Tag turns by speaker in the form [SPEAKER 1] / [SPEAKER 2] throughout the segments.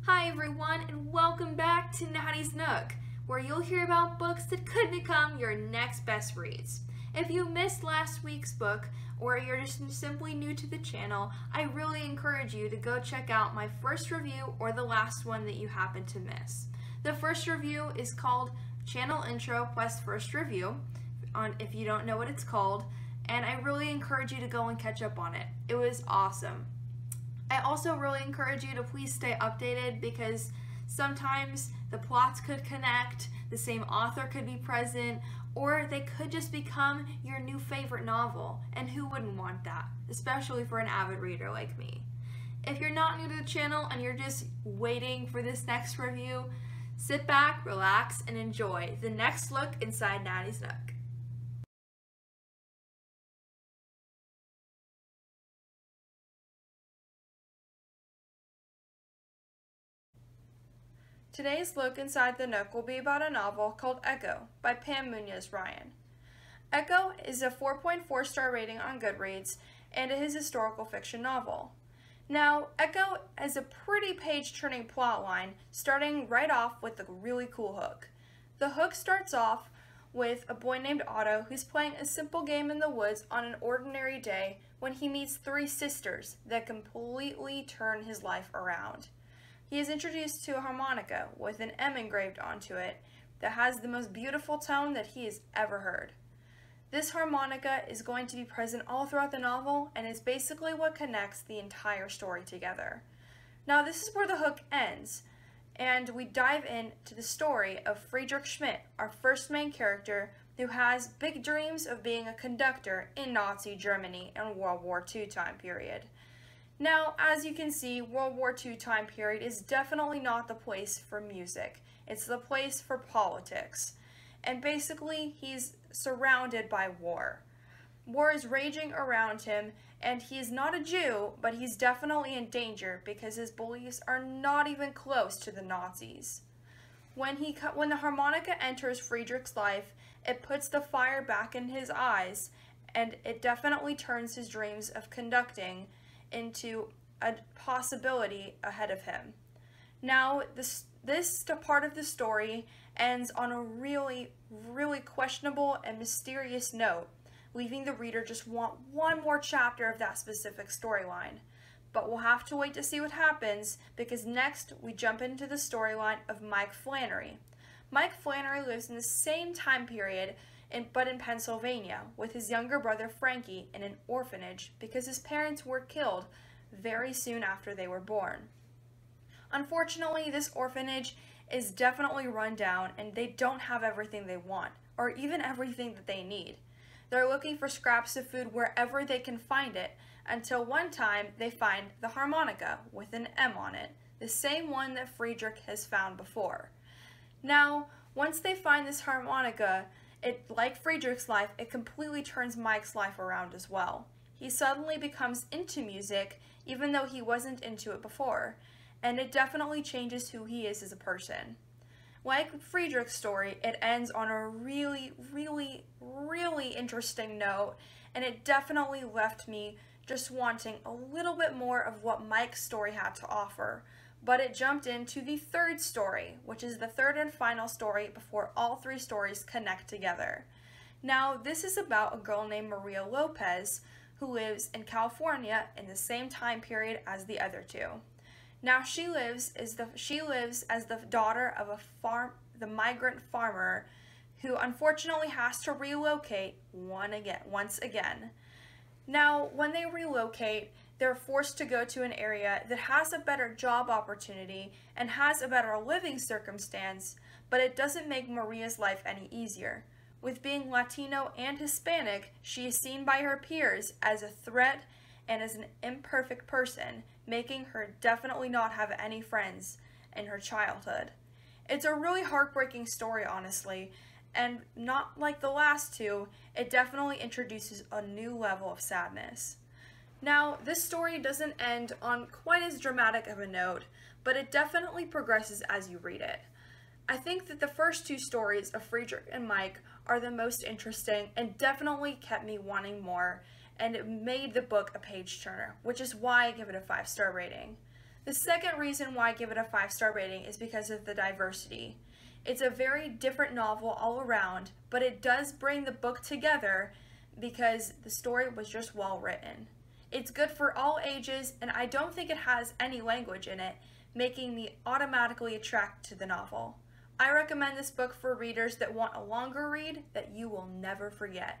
[SPEAKER 1] Hi everyone, and welcome back to Natty's Nook, where you'll hear about books that could become your next best reads. If you missed last week's book, or you're just simply new to the channel, I really encourage you to go check out my first review or the last one that you happen to miss. The first review is called Channel Intro plus First Review, if you don't know what it's called, and I really encourage you to go and catch up on it. It was awesome. I also really encourage you to please stay updated because sometimes the plots could connect, the same author could be present, or they could just become your new favorite novel, and who wouldn't want that, especially for an avid reader like me. If you're not new to the channel and you're just waiting for this next review, sit back, relax, and enjoy the next look inside Natty's Nook. Today's look inside the Nook will be about a novel called Echo by Pam Munoz-Ryan. Echo is a 4.4-star rating on Goodreads and it is a historical fiction novel. Now, Echo has a pretty page-turning plotline, starting right off with a really cool hook. The hook starts off with a boy named Otto who's playing a simple game in the woods on an ordinary day when he meets three sisters that completely turn his life around. He is introduced to a harmonica with an M engraved onto it that has the most beautiful tone that he has ever heard. This harmonica is going to be present all throughout the novel and is basically what connects the entire story together. Now this is where the hook ends, and we dive into the story of Friedrich Schmidt, our first main character, who has big dreams of being a conductor in Nazi Germany in World War II time period. Now, as you can see, World War II time period is definitely not the place for music. It's the place for politics. And basically, he's surrounded by war. War is raging around him, and he is not a Jew, but he's definitely in danger because his beliefs are not even close to the Nazis. When the harmonica enters Friedrich's life, it puts the fire back in his eyes, and it definitely turns his dreams of conducting into a possibility ahead of him. Now, this part of the story ends on a really questionable and mysterious note, leaving the reader just want one more chapter of that specific storyline. But we'll have to wait to see what happens, because next we jump into the storyline of Mike Flannery. Mike Flannery lives in the same time period but in Pennsylvania, with his younger brother Frankie in an orphanage because his parents were killed very soon after they were born. Unfortunately, this orphanage is definitely run down and they don't have everything they want, or even everything that they need. They're looking for scraps of food wherever they can find it, until one time they find the harmonica with an M on it, the same one that Friedrich has found before. Now, once they find this harmonica, like Friedrich's life, it completely turns Mike's life around as well. He suddenly becomes into music, even though he wasn't into it before, and it definitely changes who he is as a person. Like Friedrich's story, it ends on a really interesting note, and it definitely left me just wanting a little bit more of what Mike's story had to offer. But it jumped into the third story, which is the third and final story before all three stories connect together. Now, this is about a girl named Maria Lopez who lives in California in the same time period as the other two. Now, she lives as the daughter of the migrant farmer who unfortunately has to relocate once again. Now, when they relocate, they're forced to go to an area that has a better job opportunity and has a better living circumstance, but it doesn't make Maria's life any easier. With being Latino and Hispanic, she is seen by her peers as a threat and as an imperfect person, making her definitely not have any friends in her childhood. It's a really heartbreaking story, honestly, and not like the last two, it definitely introduces a new level of sadness. Now, this story doesn't end on quite as dramatic of a note, but it definitely progresses as you read it. I think that the first two stories of Friedrich and Mike are the most interesting and definitely kept me wanting more, and it made the book a page turner, which is why I give it a 5-star rating. The second reason why I give it a 5-star rating is because of the diversity. It's a very different novel all around, but it does bring the book together because the story was just well written. It's good for all ages, and I don't think it has any language in it, making me automatically attracted to the novel. I recommend this book for readers that want a longer read that you will never forget.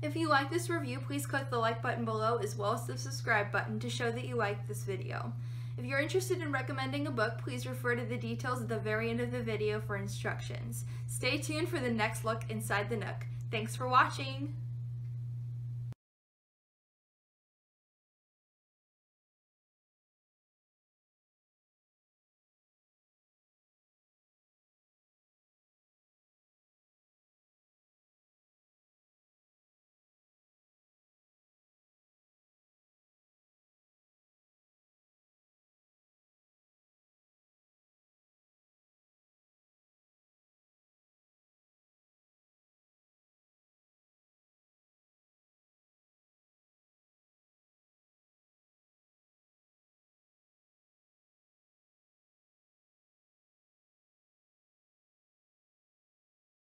[SPEAKER 1] If you like this review, please click the like button below as well as the subscribe button to show that you liked this video. If you're interested in recommending a book, please refer to the details at the very end of the video for instructions. Stay tuned for the next look inside the Nook. Thanks for watching!